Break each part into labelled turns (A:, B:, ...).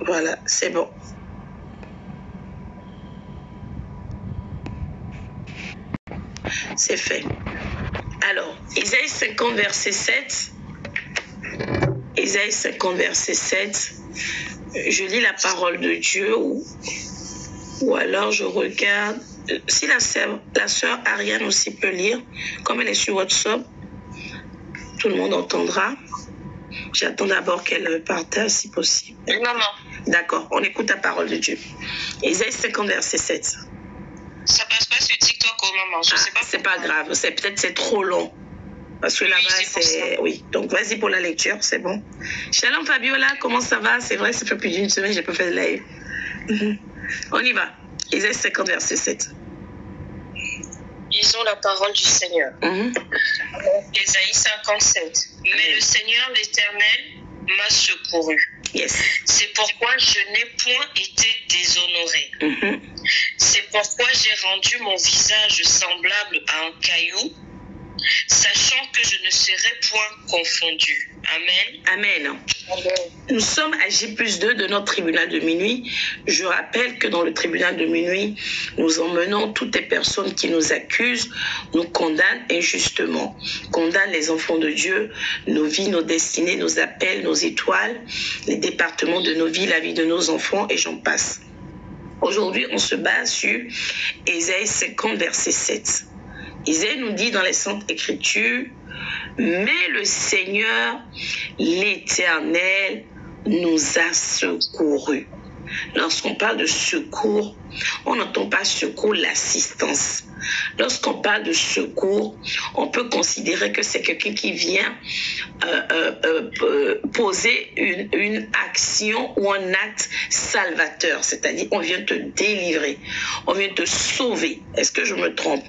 A: Voilà, c'est bon. C'est fait. Alors, Isaïe 50, verset 7. Isaïe 50, verset 7. Je lis la parole de Dieu ou alors je regarde. Si la sœur Ariane aussi peut lire, comme elle est sur WhatsApp, tout le monde entendra. J'attends d'abord qu'elle partage si possible.
B: Maman.
A: D'accord, on écoute la parole de Dieu. Isaïe 50, verset 7.
B: Ça passe pas sur TikTok au moment, je sais pas.
A: C'est pas grave, peut-être c'est trop long. Parce que là-bas, c'est... Oui, donc vas-y pour la lecture, c'est bon. Shalom Fabiola, comment ça va? C'est vrai, ça fait plus d'une semaine, j'ai pas fait de live. On y va. Isaïe 50, verset 7.
B: Ils ont la parole du Seigneur. Isaïe 57. Mais le Seigneur l'Éternel m'a secouru.
A: Yes.
B: C'est pourquoi je n'ai point été déshonoré. C'est pourquoi j'ai rendu mon visage semblable à un caillou, sachant que je ne serai point confondu. Amen.
A: Amen. Nous sommes à J+2 de notre tribunal de minuit. Je rappelle que dans le tribunal de minuit, nous emmenons toutes les personnes qui nous accusent, nous condamnent injustement, condamnent les enfants de Dieu, nos vies, nos destinées, nos appels, nos étoiles, les départements de nos vies, la vie de nos enfants et j'en passe. Aujourd'hui, on se base sur Isaïe 50, verset 7. Isaïe nous dit dans les Saintes Écritures, mais le Seigneur, l'Éternel, nous a secourus. Lorsqu'on parle de secours, on n'entend pas secours l'assistance. Lorsqu'on parle de secours, on peut considérer que c'est quelqu'un qui vient poser une action ou un acte salvateur. C'est-à-dire, on vient te délivrer, on vient te sauver. Est-ce que je me trompe?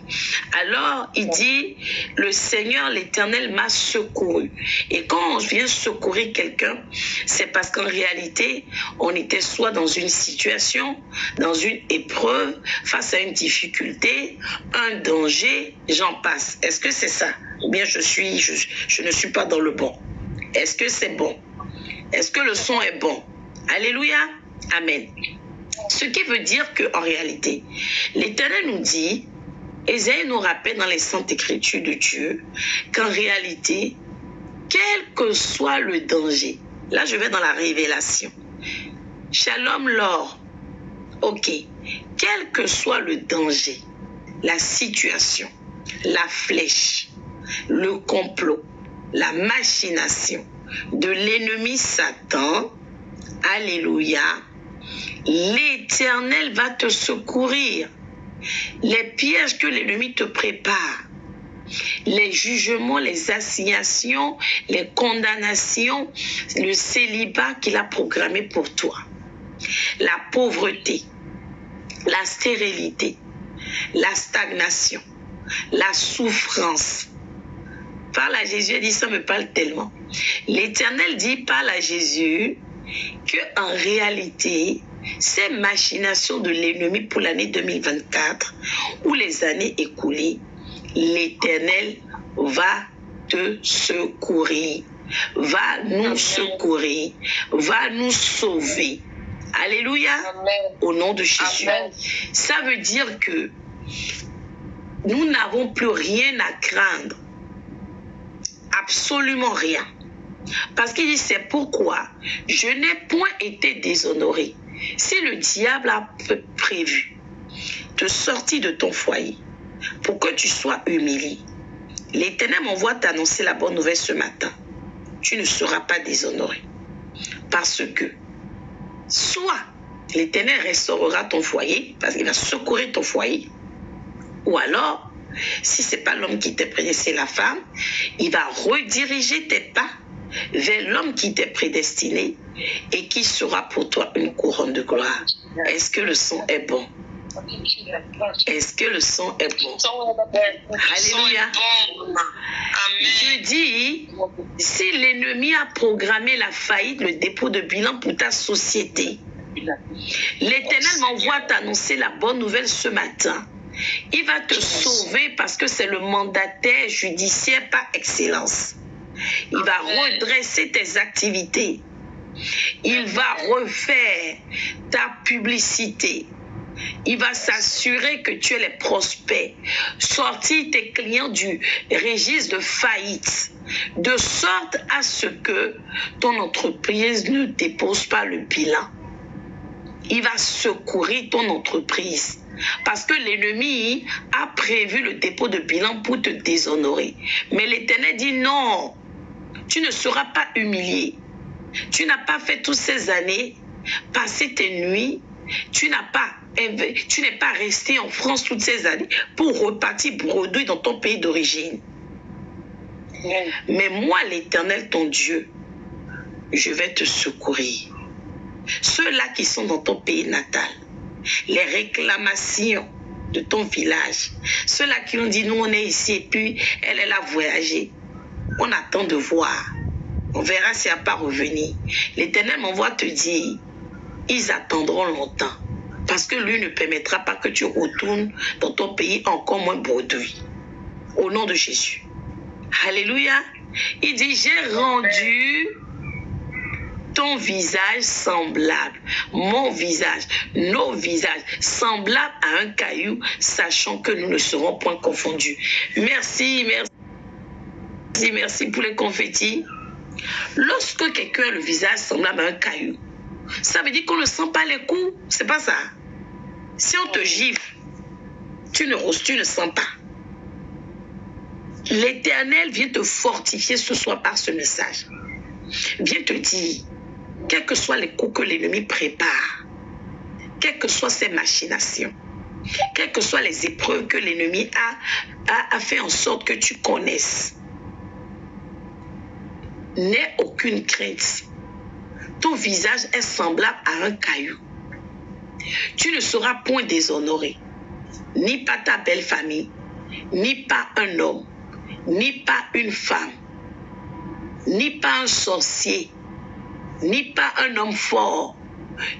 A: Alors, il dit, le Seigneur, l'Éternel m'a secouru. Et quand on vient secourir quelqu'un, c'est parce qu'en réalité, on était soit dans une situation, dans une épreuve, face à une difficulté, un danger, j'en passe. Est-ce que c'est ça? Ou bien je ne suis pas dans le bon? Est-ce que c'est bon? Est-ce que le son est bon? Alléluia. Amen. Ce qui veut dire qu'en réalité, l'Éternel nous dit, Ésaïe nous rappelle dans les Saintes Écritures de Dieu, qu'en réalité, quel que soit le danger, là je vais dans la révélation. Shalom Laure. Ok. Quel que soit le danger, la situation, la flèche, le complot, la machination de l'ennemi Satan, alléluia, l'Éternel va te secourir. Les pièges que l'ennemi te prépare, les jugements, les assignations, les condamnations, le célibat qu'il a programmé pour toi, la pauvreté, la stérilité, la stagnation, la souffrance. Parle à Jésus, il dit ça me parle tellement. L'Éternel dit, parle à Jésus, qu'en réalité, ces machinations de l'ennemi pour l'année 2024 ou les années écoulées, l'Éternel va te secourir, va nous secourir, va nous sauver. Alléluia. Amen. Au nom de Jésus. Amen. Ça veut dire que nous n'avons plus rien à craindre. Absolument rien. Parce qu'il dit, c'est pourquoi je n'ai point été déshonoré. Si le diable a prévu de sortir de ton foyer pour que tu sois humilié, l'Éternel m'envoie t'annoncer la bonne nouvelle ce matin. Tu ne seras pas déshonoré. Parce que soit l'Éternel restaurera ton foyer, parce qu'il va secourir ton foyer, ou alors, si ce n'est pas l'homme qui t'est prédestiné, c'est la femme, il va rediriger tes pas vers l'homme qui t'est prédestiné et qui sera pour toi une couronne de gloire. Est-ce que le son est bon? Est-ce que le son est bon? Alléluia. Je dis, si l'ennemi a programmé la faillite, le dépôt de bilan pour ta société, l'Éternel m'envoie t'annoncer la bonne nouvelle ce matin. Il va te sauver parce que c'est le mandataire judiciaire par excellence. Il va redresser tes activités. Il va refaire ta publicité. Il va s'assurer que tu es prospère. Sortir tes clients du registre de faillite. De sorte à ce que ton entreprise ne dépose pas le bilan. Il va secourir ton entreprise. Parce que l'ennemi a prévu le dépôt de bilan pour te déshonorer. Mais l'Éternel dit non, tu ne seras pas humilié. Tu n'as pas fait toutes ces années, passé tes nuits, tu n'es pas resté en France toutes ces années pour repartir bredouille dans ton pays d'origine. Mais moi, l'Éternel, ton Dieu, je vais te secourir. Ceux-là qui sont dans ton pays natal, les réclamations de ton village, ceux-là qui ont dit nous on est ici et puis elle a voyagé, on attend de voir, on verra si elle n'a pas revenu. L'Éternel m'envoie te dire, ils attendront longtemps parce que lui ne permettra pas que tu retournes dans ton pays encore moins bredouille. Au nom de Jésus. Alléluia. Il dit j'ai rendu ton visage semblable, mon visage, nos visages semblables à un caillou, sachant que nous ne serons point confondus. Merci, merci, merci pour les confettis. Lorsque quelqu'un a le visage semblable à un caillou, ça veut dire qu'on ne sent pas les coups, c'est pas ça. Si on te gifle, tu ne sens pas. L'Éternel vient te fortifier ce soir par ce message. Vient te dire, quels que soient les coups que l'ennemi prépare, quelles que soient ses machinations, quelles que soient les épreuves que l'ennemi a fait en sorte que tu connaisses, n'aie aucune crainte. Ton visage est semblable à un caillou. Tu ne seras point déshonoré, ni par ta belle famille, ni par un homme, ni par une femme, ni par un sorcier, ni par un homme fort,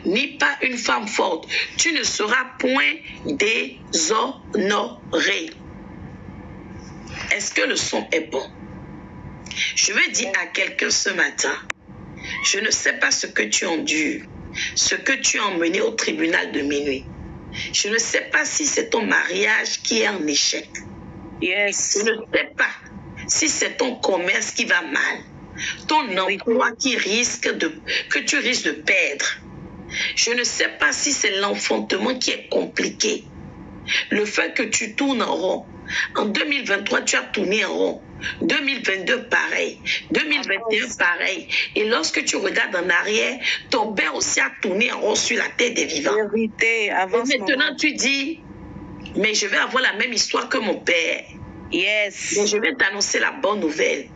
A: ni par une femme forte. Tu ne seras point déshonoré. Est-ce que le son est bon? Je veux dire à quelqu'un ce matin, je ne sais pas ce que tu endures, ce que tu as emmené au tribunal de minuit. Je ne sais pas si c'est ton mariage qui est en échec.
C: Yes.
A: Je ne sais pas si c'est ton commerce qui va mal, ton emploi que tu risques de perdre. Je ne sais pas si c'est l'enfantement qui est compliqué. Le fait que tu tournes en rond. En 2023, tu as tourné en rond. 2022, pareil. 2021, pareil. Et lorsque tu regardes en arrière, ton père aussi a tourné en rond sur la terre des vivants.
C: Vérité, avance.
A: Et maintenant, tu dis, mais je vais avoir la même histoire que mon père.
C: Yes.
A: Mais je vais t'annoncer la bonne nouvelle.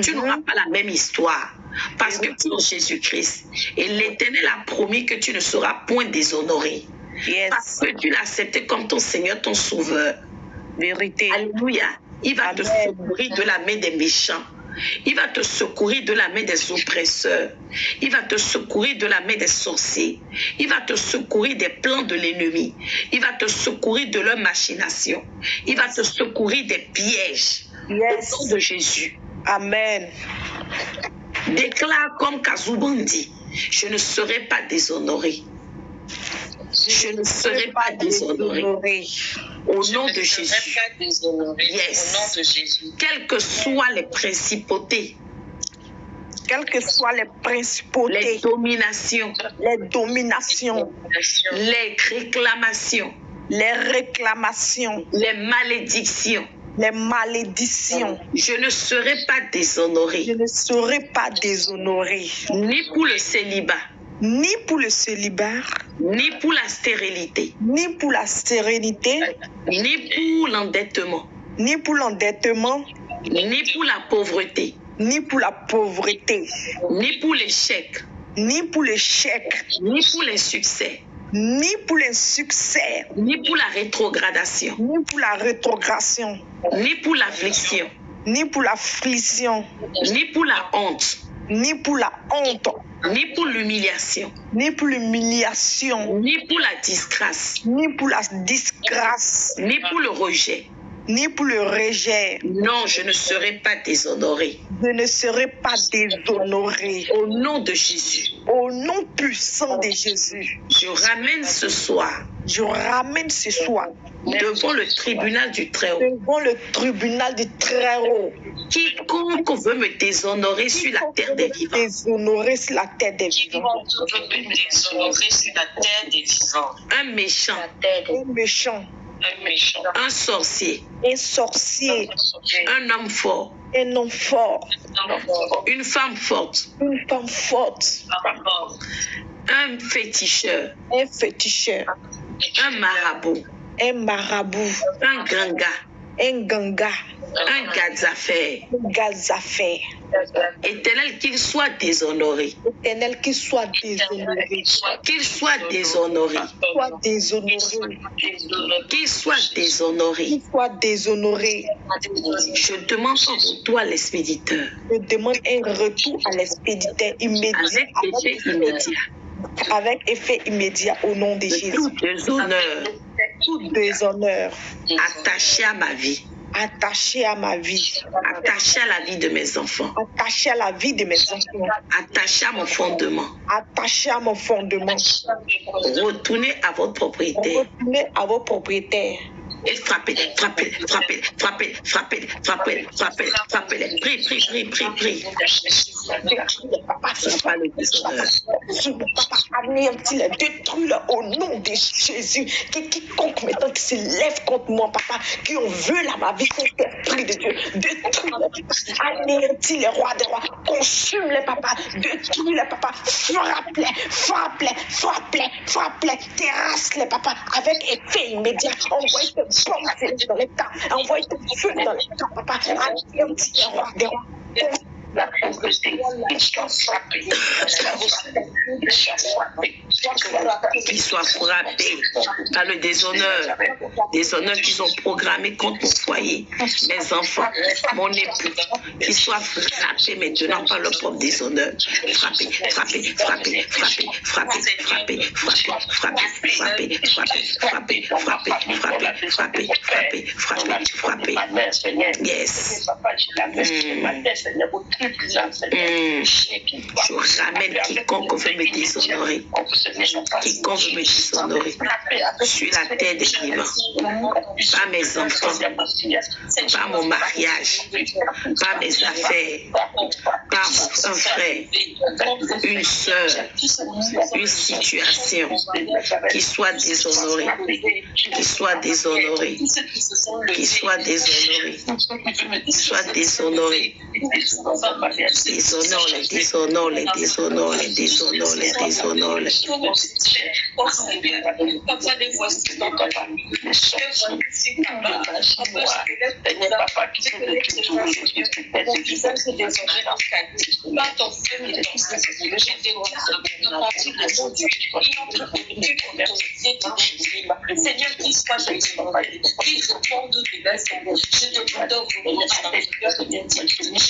A: Tu n'auras pas la même histoire. Parce que tu es en Jésus-Christ. Et l'Éternel a promis que tu ne seras point déshonoré.
C: Yes.
A: Parce que tu l'as accepté comme ton Seigneur, ton Sauveur.
C: Vérité.
A: Alléluia. Il va te secourir de la main des méchants. Il va te secourir de la main des oppresseurs. Il va te secourir de la main des sorciers. Il va te secourir des plans de l'ennemi. Il va te secourir de leurs machinations. Il va te secourir des pièges.
C: Yes.
A: Au nom de Jésus.
C: Amen.
A: Déclare comme Kazoubandi, je ne serai pas déshonoré. Je ne serai pas déshonoré. Au nom de Jésus.
B: Yes. Au nom de Jésus.
A: Quelles que soient les principautés,
C: Quelles que soient les principautés,
A: les dominations,
C: les dominations,
A: les réclamations,
C: les réclamations,
A: les malédictions,
C: les malédictions,
A: je ne serai pas déshonoré.
C: je ne serai pas déshonoré,
A: Ni pour le célibat,
C: ni pour le célibat,
A: ni pour la stérilité,
C: ni pour la sérénité,
A: ni pour l'endettement,
C: ni pour l'endettement,
A: ni pour la pauvreté,
C: ni pour la pauvreté,
A: ni pour l'échec,
C: ni pour l'échec,
A: ni pour les succès,
C: ni pour l'insuccès,
A: ni pour la rétrogradation,
C: ni pour la rétrogradation,
A: ni pour l'affliction,
C: ni pour l'affliction,
A: ni pour la honte,
C: ni pour la honte,
A: ni pour l'humiliation,
C: ni pour l'humiliation,
A: ni pour la disgrâce,
C: ni pour la disgrâce,
A: ni pour le rejet.
C: ni pour le rejet.
A: Non, je ne serai pas déshonoré.
C: Je ne serai pas déshonoré.
A: Au nom de Jésus.
C: Au nom puissant de Jésus.
A: Je ramène ce soir.
C: Je ramène ce soir.
A: Devant le tribunal du Très-Haut.
C: Devant le tribunal du Très-Haut.
A: Quiconque veut me déshonorer sur la terre des vivants.
C: Déshonorer sur la terre des vivants.
B: Déshonorer sur la terre des vivants.
A: Un méchant.
C: Un méchant.
B: Un méchant.
A: Un sorcier.
C: Un sorcier.
A: Un homme fort.
C: Un homme fort.
A: Une femme forte.
C: Une femme forte.
A: Un féticheur.
C: Un féticheur.
A: Un marabout.
C: Un marabout.
A: Un ganga.
C: Un ganga.
A: Un gazafère.
C: Un gazafère.
A: Éternel, qu'il soit déshonoré.
C: Éternel, qu'il soit déshonoré.
A: Qu'il soit déshonoré.
C: Soit déshonoré.
A: Qu'il soit déshonoré.
C: Qu'il soit déshonoré.
A: Je demande pour toi l'expéditeur.
C: Je demande un retour à l'expéditeur immédiat.
A: Avec effet immédiat.
C: Avec effet immédiat au nom de Jésus.
A: Tout déshonneur.
C: Tout déshonneur.
A: Attaché à ma vie.
C: Attaché à ma vie.
A: Attaché à la vie de mes enfants.
C: Attaché à la vie de mes enfants.
A: Attaché à mon fondement.
C: Attaché à mon fondement.
A: Retournez à votre propriétaire.
C: Retournez à vos propriétaires.
A: Et frappez, frappez, frappez, frappez, frappez, frappez, frappez, frappez. Prie, prie, prie, prie, prie.
C: Papa,
A: Pas le déshonneur.
C: papa, anéantis-les, détruis-les au nom de Jésus. Quiconque maintenant qui se lève contre moi, papa, qui en veut là ma vie, contre l'esprit de Dieu, détruis-les, papa. Anéantis les rois des rois, consume-les, papa, détruis-les, papa, frappe-les, frappe-les, frappe-les, frappe-les, terrasse-les, papa, avec effet immédiat. Envoie tes bombes dans les temps, envoie tes feux dans les temps, papa, anéantis les rois des rois.
A: Qu'ils soient frappés par le déshonneur. Déshonneur qu'ils ont programmé contre mon foyer, mes enfants, mon époux. Qu'ils soient frappés maintenant par le propre déshonneur. Frappés, frappés, frappés, frappés, frappés, frappés, frappés, frappés, frappés, frappés, frappés, frappés, frappés, frappés, frappés, frappés, frappés. Yes. Je ramène quiconque veut me déshonorer. Quiconque veut me déshonorer sur la terre des vivants. Pas mes enfants, pas mon mariage, pas mes affaires, pas un frère, une soeur, une situation qui soit déshonorée, qui soit déshonorée, qui soit déshonorée, qui soit déshonorée. Déshonore les, déshonore les, déshonore les, déshonore les, déshonore les.
B: Seigneur, qu'il soit qu'il réponde de la Seigneur. Je demande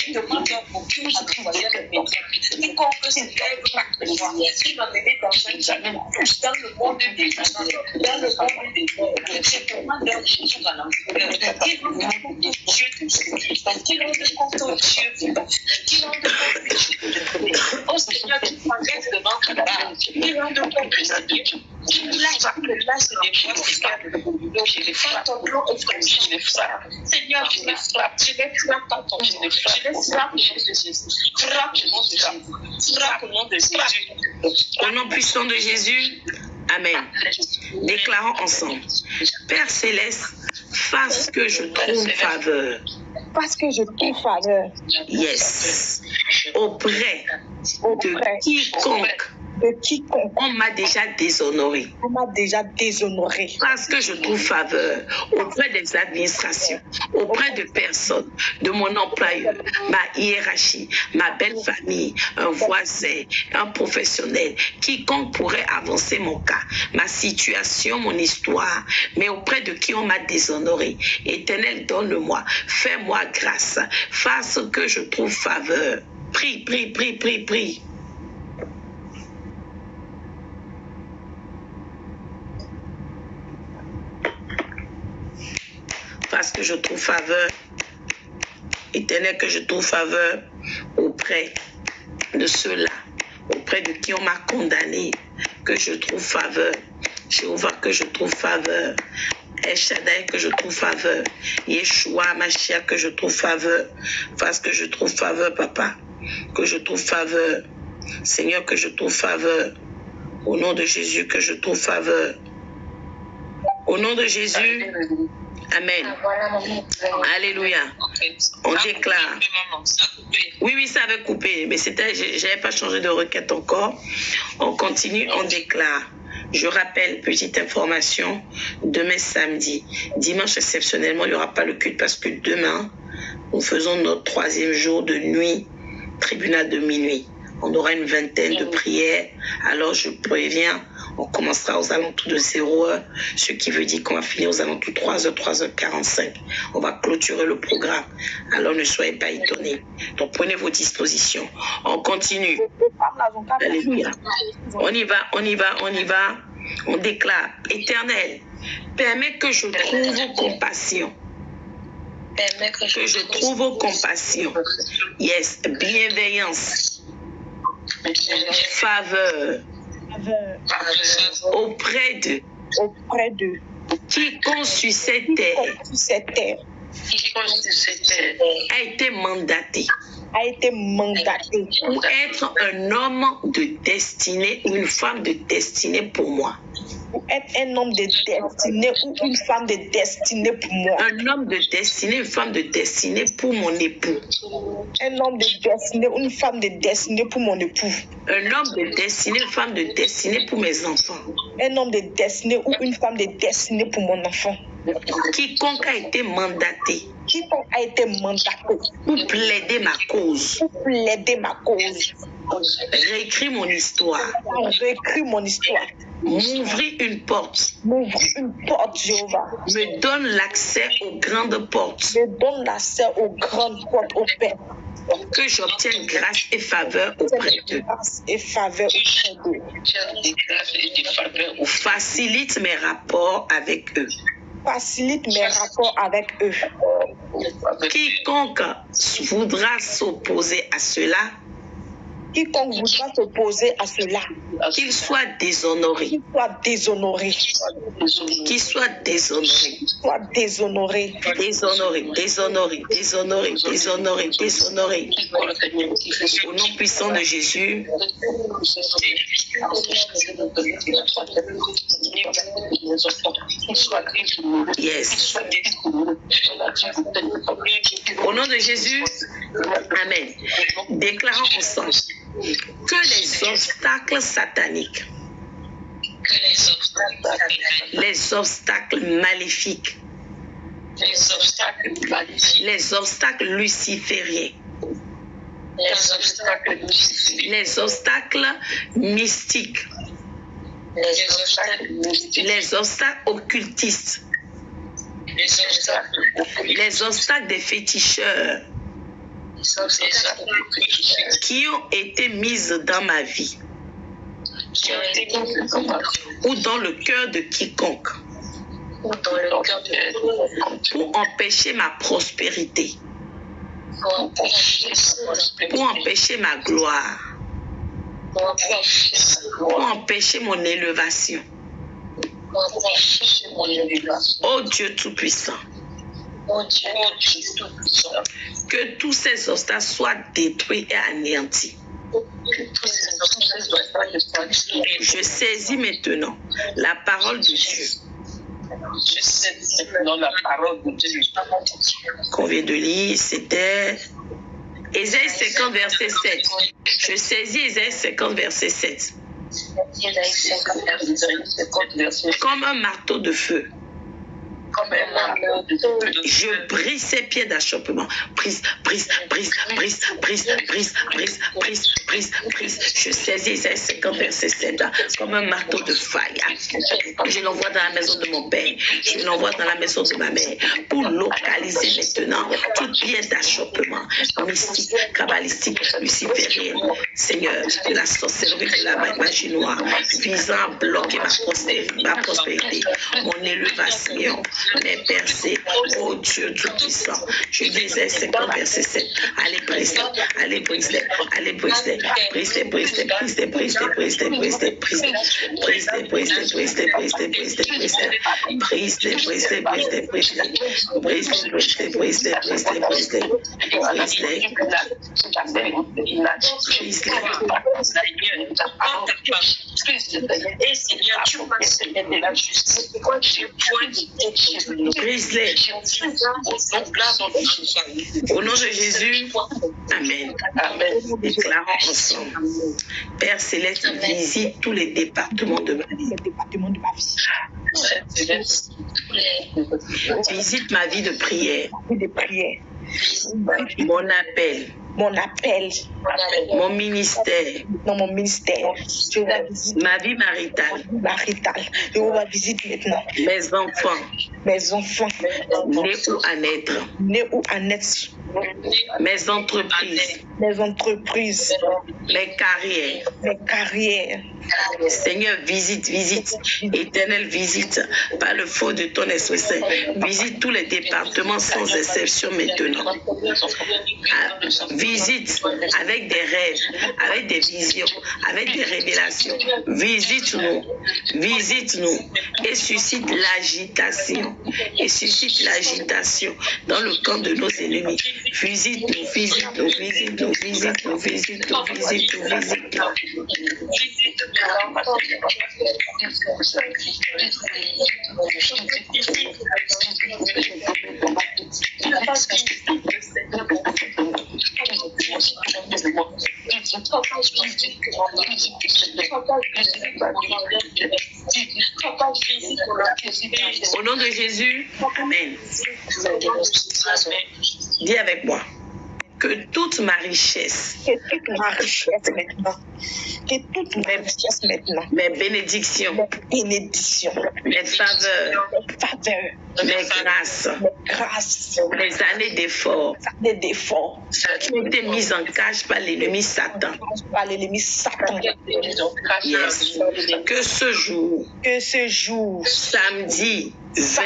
B: je demande pour que je sois quiconque se lève qui va mener dans le monde des gens, dans le monde des gens. Je demande à Jésus à l'enfer. Qu'il rende compte au Dieu de Jésus. Qu'il rende compte au Dieu vivant. Qu'il rende compte au Dieu. Oh Seigneur, tu m'enlèves de notre part. Qu'il rende compte au Seigneur. Lâche des fois, Seigneur. Je les frappe. Ton nom est comme je les frappe. Seigneur, je les frappe. Je les frappe par ton nom. Je les frappe au nom de Jésus. Frappe au nom de Jésus. Frappe au nom de Jésus.
A: Au nom puissant de Jésus, Amen. Déclarons ensemble. Père Céleste, fasse que je trouve faveur.
C: Parce que je trouve faveur.
A: Yes. Auprès de quiconque on m'a déjà déshonoré.
C: On m'a déjà déshonoré.
A: Parce que je trouve faveur auprès des administrations, auprès de personnes, de mon employeur, ma hiérarchie, ma belle famille, un voisin, un professionnel, quiconque pourrait avancer mon cas, ma situation, mon histoire, mais auprès de qui on m'a déshonoré. Éternel, donne-moi, fais-moi grâce, fasse que je trouve faveur. Prie, prie, prie, prie, prie. Parce que je trouve faveur. Éternel, que je trouve faveur. auprès de ceux-là, auprès de qui on m'a condamné, que je trouve faveur. Jéhovah, que je trouve faveur. El Shaddai, que je trouve faveur. Yeshua, Mashiach, que je trouve faveur. Fasse que je trouve faveur, papa. Que je trouve faveur. Seigneur, que je trouve faveur. Au nom de Jésus, que je trouve faveur. Au nom de Jésus, amen. Alléluia. On déclare. Oui, ça avait coupé, mais j'avais pas changé de requête encore. On continue, on déclare. Je rappelle, petite information, demain samedi, dimanche exceptionnellement, il n'y aura pas le culte parce que demain, nous faisons notre 3e jour de nuit, tribunal de minuit. On aura une vingtaine de prières. Alors je préviens, on commencera aux alentours de 0h, ce qui veut dire qu'on va finir aux alentours de 3h, 3h45. On va clôturer le programme. Alors ne soyez pas étonnés. Donc prenez vos dispositions. On continue. Alléluia. On y va. On déclare, Éternel, permets que je trouve compassion. Que je trouve compassion. Yes, bienveillance. Faveur. Auprès de quiconque sur cette terre a été mandaté pour être un homme de destinée ou une femme de destinée pour moi.
C: Pour être un homme de destinée ou une femme de destinée pour moi.
A: Un homme de destinée, une femme de destinée pour mon époux.
C: Un homme de destinée ou une femme de destinée pour mon époux.
A: Un homme de destinée, une femme de destinée pour mes enfants.
C: Un homme de destinée ou une femme de destinée pour mon enfant.
A: Quiconque a été mandaté.
C: Quiconque a été mandaté.
A: Pour plaider ma cause.
C: Pour plaider ma cause.
A: Réécris mon histoire.
C: Réécris mon histoire.
A: M'ouvrir une porte.
C: M'ouvrir une porte, Jéhovah.
A: Me donne l'accès aux grandes portes.
C: Me donne l'accès aux grandes portes, au Père.
A: Que j'obtienne grâce et faveur auprès d'eux.
C: Grâce et faveur auprès d'eux.
A: Facilite mes rapports avec eux.
C: Facilite mes rapports avec eux.
A: Quiconque voudra s'opposer à cela,
C: quiconque voudra s'opposer à cela,
A: qu'il soit déshonoré.
C: Qu'il soit déshonoré.
A: Qu'il soit déshonoré.
C: Soit déshonoré.
A: Déshonoré, déshonoré, déshonoré, déshonoré, déshonoré. Au nom puissant de Jésus. Yes. Au nom de Jésus. Amen. Déclarons ensemble que les obstacles sataniques, les obstacles maléfiques, les obstacles lucifériens, les obstacles mystiques, les obstacles occultistes, les obstacles des féticheurs qui ont été mises dans ma vie ou dans le cœur de quiconque pour empêcher ma prospérité, pour empêcher ma gloire, pour empêcher mon élévation. Oh Dieu Tout-Puissant, que tous ces obstacles soient détruits et anéantis. Je saisis maintenant la parole de Dieu qu'on vient de lire, c'était Ésaïe 50, verset 7. Je saisis Ésaïe 50, verset 7. Comme un marteau de feu. Je brise ses pieds d'achoppement. Brise. Je saisis Isaïe 50, verset 7 comme un marteau de faille. Je l'envoie dans la maison de mon père. Je l'envoie dans la maison de ma mère pour localiser maintenant tout pied d'achoppement mystique, kabbalistique, luciférien, Seigneur, de la sorcellerie, de la magie noire, visant à bloquer ma prospérité, mon élévation, les percées. Oh Dieu Tout-Puissant. Je disais 50 verset 7. Allez, brise-les. Allez, brise-les. Allez, brise-les. Brise-les, brise-les, brise-les, brise-les, brise-les, brise-les, brise-les. Brise-les, brise-les, brise-les, brise-les, brise-les, brise-les. Brise-les, brise-les, brise-les, brise-les. Brise-les, brise-les, brise-les, brise-les, brise-les. Brise-les.
B: Et Seigneur, tu m'as célébré la justice.
A: Brise-les. Au nom de Jésus. Amen. Amen. Déclarons ensemble. Père Céleste, visite tous les départements de ma vie. Visite ma vie de prière. Mon appel. Mon ministère.
C: Mon ministère.
A: Ma vie maritale.
C: Je vous visite maintenant.
A: Mes enfants. Nés ou à naître. Mes entreprises. Mes carrières. Seigneur, visite. Éternel, visite par le feu de ton Esprit Saint. Visite tous les départements sans exception maintenant. Visite avec des rêves, avec des visions, avec des révélations. Visite-nous et suscite l'agitation. Dans le camp de nos ennemis. Visite-nous. Au nom de Jésus, Amen. Dis avec moi. Que toute ma richesse maintenant, mes bénédictions, mes faveurs, mes grâces, mes années d'efforts, qui ont été mises en cage par l'ennemi Satan. Yes. Que ce jour, samedi 20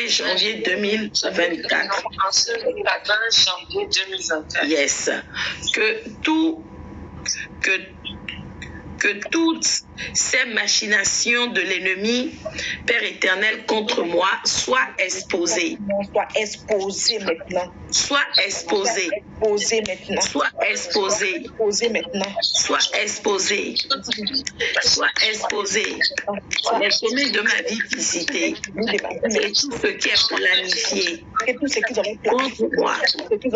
A: janvier 2024. Yes. Que toutes ces machinations de l'ennemi, Père éternel, contre moi, soient exposées. Soient exposées. Les chemins de ma vie visités. Et tout ce qui est planifié contre moi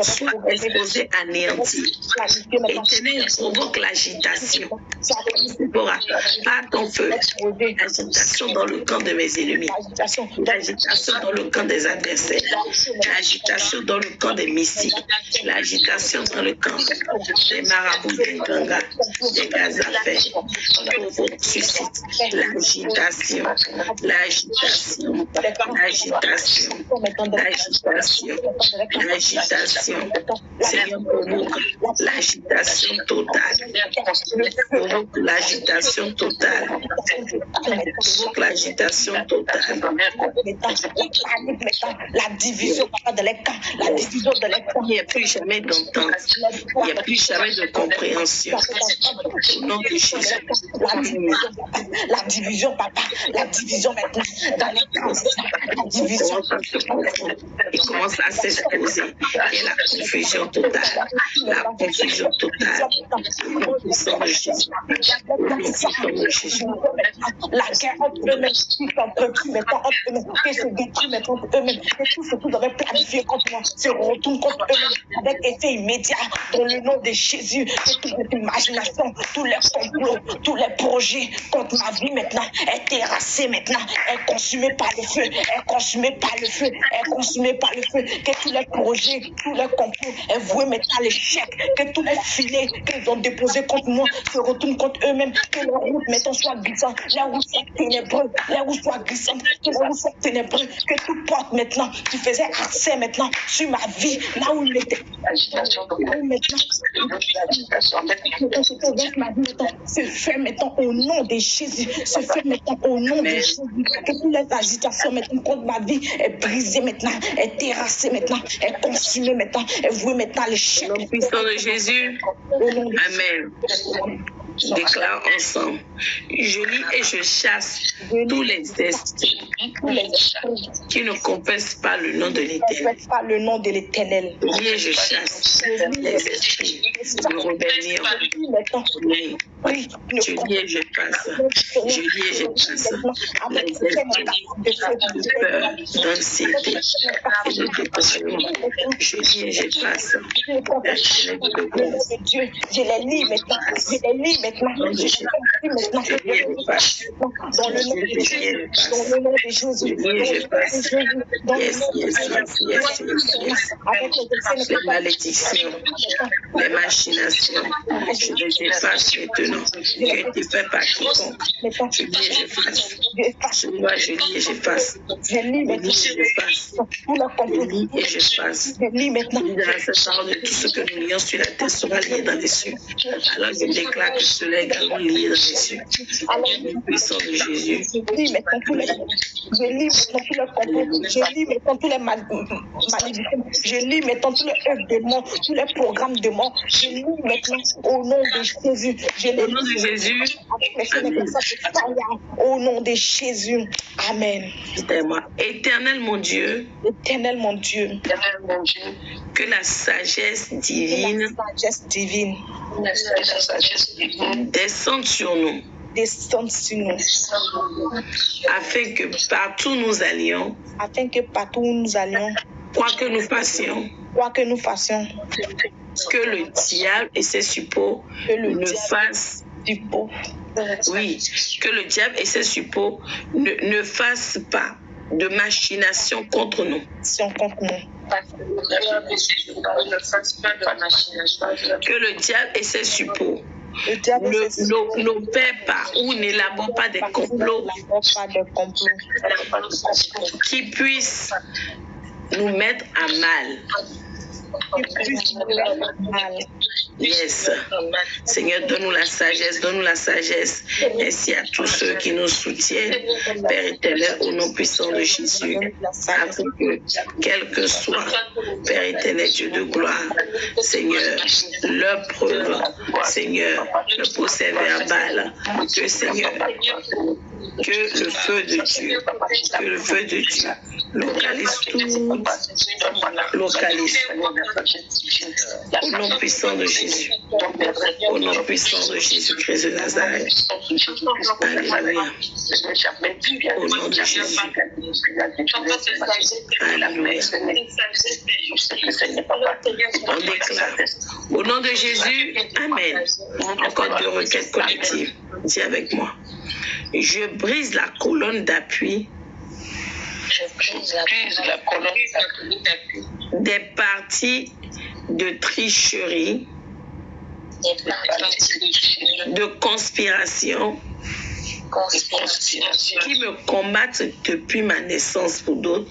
A: soit exposé, anéanti. Éternel, provoque l'agitation. Par ton feu, l'agitation dans le camp de mes ennemis, l'agitation dans le camp des adversaires, l'agitation dans le camp des mystiques, l'agitation dans le camp des marabouts, des gangas, des gazafais. Suscite l'agitation. Seigneur, provoque l'agitation totale. L'agitation totale.
C: La division de l'écart.
A: Il n'y a plus jamais d'entente. Il n'y a plus jamais de compréhension. Au nom de Jésus.
C: La division, papa. La division maintenant. Dans l'écart. La division.
A: Il commence à s'exposer. Et la confusion totale.
C: La guerre entre eux-mêmes, qui s'en préoccupe maintenant entre eux-mêmes, qui se détruit maintenant entre eux-mêmes, et tout ce qu'ils avaient planifié contre moi se retourne contre eux-mêmes avec effet immédiat dans le nom de Jésus. Que toute cette imagination, tous les complots, tous les projets contre ma vie maintenant est terrassé maintenant, est consumé par le feu, que tous les projets, tous les complots est voué maintenant à l'échec, que tous les filets qu'ils ont déposés contre moi se retournent contre eux-mêmes Que les routes maintenant soient glissantes, les routes soient ténébreuses, les routes soient glissantes, que les routes soient ténébreuses, que toute porte maintenant qui faisait accès maintenant sur ma vie, là où il était. Se fait maintenant au nom de Jésus, se fait maintenant au nom de Jésus, que toutes les agitations maintenant contre ma vie est brisée maintenant, est terrassée maintenant, est consumée maintenant, est vouée maintenant à l'échec.
A: Au nom puissant de Jésus, Amen. Déclare ensemble. Je lis et je chasse tous les esprits qui ne confessent pas le nom de l'Éternel. Et je chasse les esprits de rébellion. Je lis et je passe. Je lis et je passe. Les esprits de peur, d'anxiété et de dépression. Je lis et je passe.
C: Je les lis maintenant. Je les lis maintenant. Je suis maintenant. Dans le nom de Jésus. Dans le nom de Jésus.
A: Les malédictions, les machinations, je les efface maintenant. Qui a été fait par quiconque. Je lis et j'efface. Je vois, je lis et j'efface. Je lis et j'efface. Je lis et j'efface. Dans cette parole de tout ce que nous lions sur la terre sera lié dans les cieux. Alors je déclare que cela est également lié dans les cieux. Le puissant de Jésus.
C: Je lis maintenant tous les complots. Je lis maintenant tous les malédictions. Je lis maintenant tous les œuvres de mort, tous les programmes de mort. Je lis maintenant au nom de Jésus.
A: Au nom de Jésus. Amen.
C: Au nom de Jésus. Amen.
A: Éternel mon Dieu.
C: Éternel mon Dieu.
A: Que la sagesse divine descende sur nous. Afin que partout où nous allions, quoi que nous fassions, que le diable et ses suppôts ne fassent que le diable et ses suppôts ne fassent pas de machination contre nous. Que le diable et ses suppôts n'opèrent pas ou n'élaborent pas des complots qui puissent nous mettre à mal. Yes. Seigneur, donne-nous la sagesse, ainsi à tous ceux qui nous soutiennent, Père éternel, au nom puissant de Jésus, afin que, quel que soit, Père éternel, Dieu de gloire, Seigneur, leur preuve, Seigneur, le procès verbal, que Seigneur, que le feu de Dieu, localise tout, au nom puissant de Jésus, au nom puissant de Jésus-Christ de Nazareth. Alléluia. Au nom de Jésus. Alléluia. On déclare. Au nom de Jésus, Amen. Encore deux requêtes collectives. Dis avec moi. Je brise la colonne d'appui des parties de tricherie, de conspiration qui me combattent depuis ma naissance pour d'autres,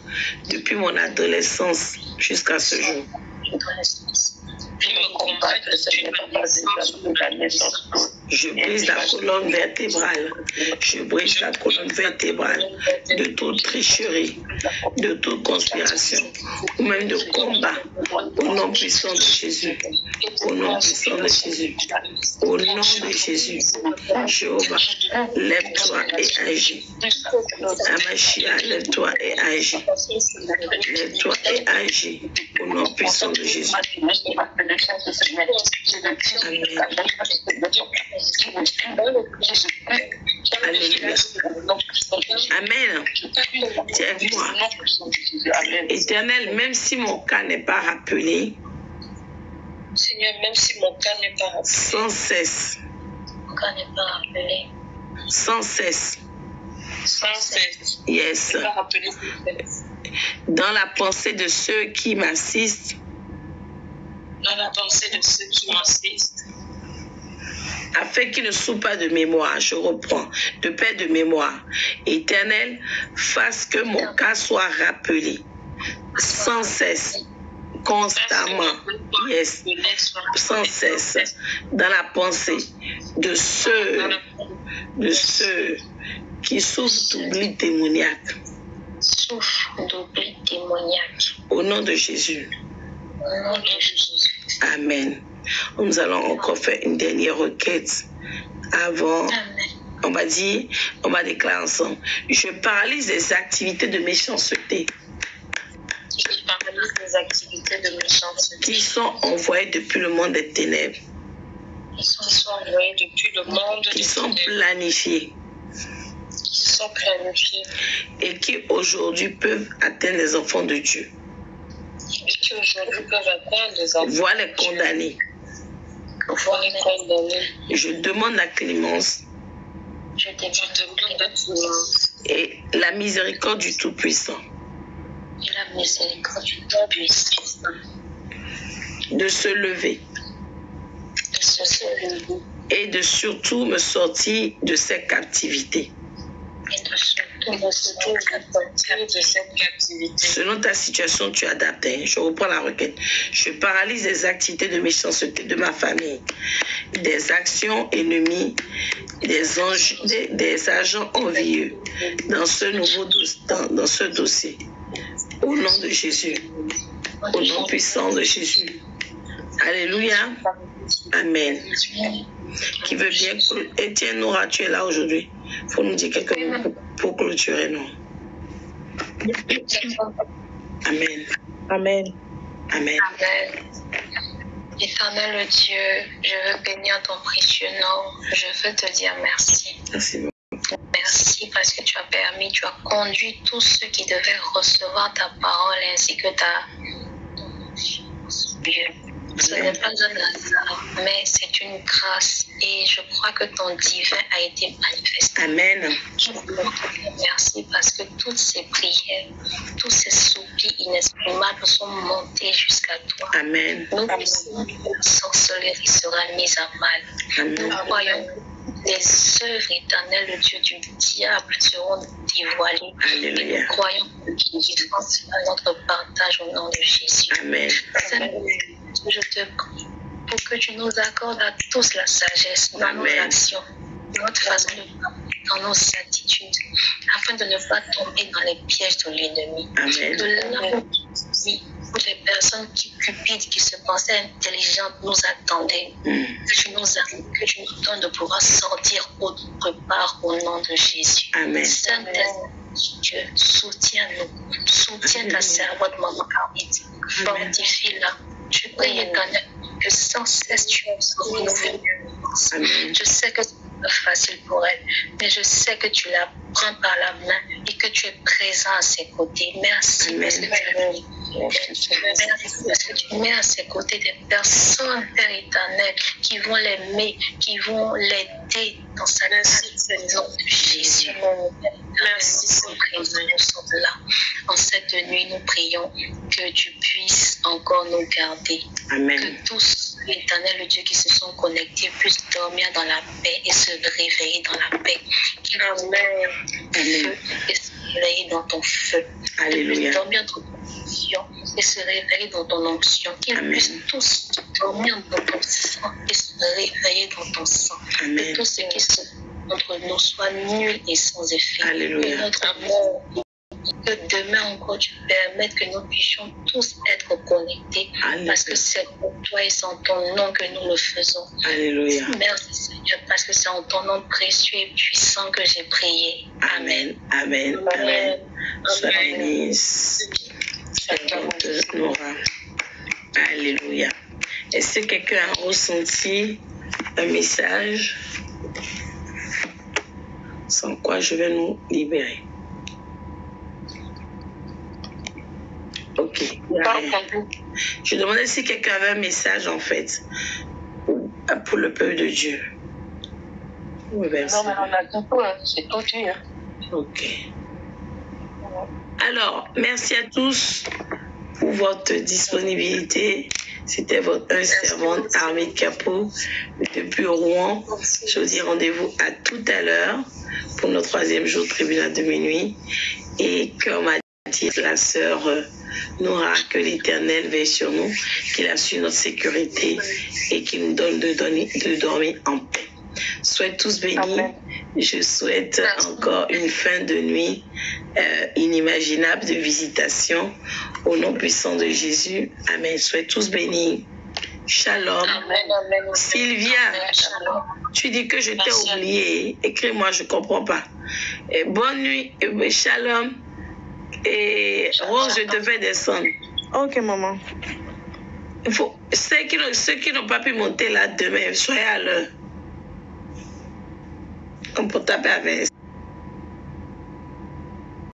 A: depuis mon adolescence jusqu'à ce jour. Je brise la colonne vertébrale. Je brise la colonne vertébrale de toute tricherie, de toute conspiration, ou même de combat, au nom puissant de Jésus. Au nom puissant de Jésus. Au nom de Jésus. Jéhovah, lève-toi et agis. Amashia, lève-toi et agis. Lève-toi et agis. Au nom puissant de Jésus. Amen. Alléluia. Amen. Tiens-moi. Éternel, même si mon cas n'est pas rappelé,
B: Seigneur, même si mon cas n'est pas rappelé,
A: sans cesse, yes, dans la pensée de ceux qui m'assistent, afin qu'il ne soupe pas de mémoire. Je reprends, de paix de mémoire. Éternel, fasse que mon cas soit rappelé sans cesse, constamment, yes, sans cesse, dans la pensée de ceux qui souffrent d'oubli démoniaque. Au nom de Jésus. Amen. Nous allons encore faire une dernière requête avant. On va déclarer ensemble. Je paralyse les activités de méchanceté. Qui sont envoyées depuis le monde des ténèbres. Qui sont planifiées. Et qui aujourd'hui peuvent atteindre les enfants de Dieu. Vois les condamner. Je demande la clémence et la miséricorde du Tout-Puissant. De se lever et de surtout me sortir de cette captivité. Selon ta situation, tu adaptes. Je reprends la requête. Je paralyse les activités de méchanceté de ma famille, des actions ennemies, des agents envieux dans ce dossier. Au nom de Jésus. Au nom puissant de Jésus. Alléluia. Amen. Qui veut bien... Étienne Nora, tu es là aujourd'hui. Il faut nous dire quelques mots pour clôturer, non? Amen.
C: Amen.
A: Amen.
D: Amen. Éternel Dieu, je veux bénir ton précieux nom. Je veux te dire merci.
A: Merci beaucoup.
D: Merci parce que tu as conduit tous ceux qui devaient recevoir ta parole ainsi que ta Dieu. Ce n'est pas un hasard, mais c'est une grâce et je crois que ton divin a été manifesté.
A: Amen.
D: Je veux te dire merci parce que toutes ces prières, tous ces soupirs inexprimables sont montés jusqu'à toi.
A: Amen.
D: Nous pensons que la sorcellerie sera mise à mal.
A: Amen.
D: Nous croyons que les œuvres éternelles, le Dieu du diable, seront dévoilées.
A: Alléluia.
D: Et nous croyons que délivrance sera notre partage au nom de Jésus.
A: Amen.
D: Je te prie pour que tu nous accordes à tous la sagesse dans nos actions, dans notre façon de parler, dans nos attitudes, afin de ne pas tomber dans les pièges de l'ennemi.
A: Amen.
D: De là où pour les personnes cupides qui se pensaient intelligentes nous attendaient, que tu nous donnes de pouvoir sortir autre part au nom de Jésus.
A: Amen.
D: Saint-Esprit, Dieu, soutiens-nous, soutiens ta servante maman Armite, fortifie-la. Je prie éternel que sans cesse tu nous fais. Je sais que c'est pas facile pour elle, mais je sais que tu la prends par la main et que tu es présent à ses côtés. Merci parce que tu mets à ses côtés des personnes, Père éternel, qui vont l'aimer, qui vont l'aider dans sa vie. Nom de Jésus. Merci pour nous sommes là. En cette nuit, nous prions que tu puisses encore nous garder.
A: Amen.
D: Que tous, éternel, le Dieu qui se sont connectés, puissent dormir dans la paix et se réveiller dans la paix. Qu'ils puissent feu et se réveiller dans ton feu.
A: Alléluia.
D: Qu'ils puissent dormir dans ton onction et se réveiller dans ton onction. Qu'ils puissent tous dormir dans ton sang et se réveiller dans ton sang.
A: Amen.
D: Que tous ceux qui sont entre nous soient nuls et sans effet.
A: Alléluia.
D: Que notre amour, que demain encore tu permettes que nous puissions tous être connectés.
A: Alléluia.
D: Parce que c'est pour toi et c'est en ton nom que nous le faisons.
A: Alléluia.
D: Merci Seigneur, parce que c'est en ton nom précieux et puissant que j'ai prié.
A: Amen. Amen. Amen. Sois bénie, servante Nora. Alléluia. Est-ce que quelqu'un a ressenti un message sans quoi je vais nous libérer? Ok. Je demandais si quelqu'un avait un message en fait pour le peuple de Dieu. Oui, merci.
C: Non, mais on a tout, c'est tout dit.
A: Ok. Alors, merci à tous pour votre disponibilité. C'était un servant Armée Capot depuis Rouen. Je vous dis rendez-vous à tout à l'heure pour notre 3e jour tribunal de minuit. Et comme a dit la sœur Nora, que l'Éternel veille sur nous, qu'il assure notre sécurité et qu'il nous donne de dormir en paix. Soyez tous bénis. Amen. Je souhaite encore une fin de nuit inimaginable de visitation au nom puissant de Jésus. Amen. Soyez tous bénis. Shalom. Amen. Sylvia, tu dis que je t'ai oublié. Écris-moi, je ne comprends pas. Et bonne nuit. Shalom. Et Rose, je te fais descendre.
C: Ok, maman.
A: Ceux qui n'ont pas pu monter là demain, soyez à l'heure. Comme pour taper avec.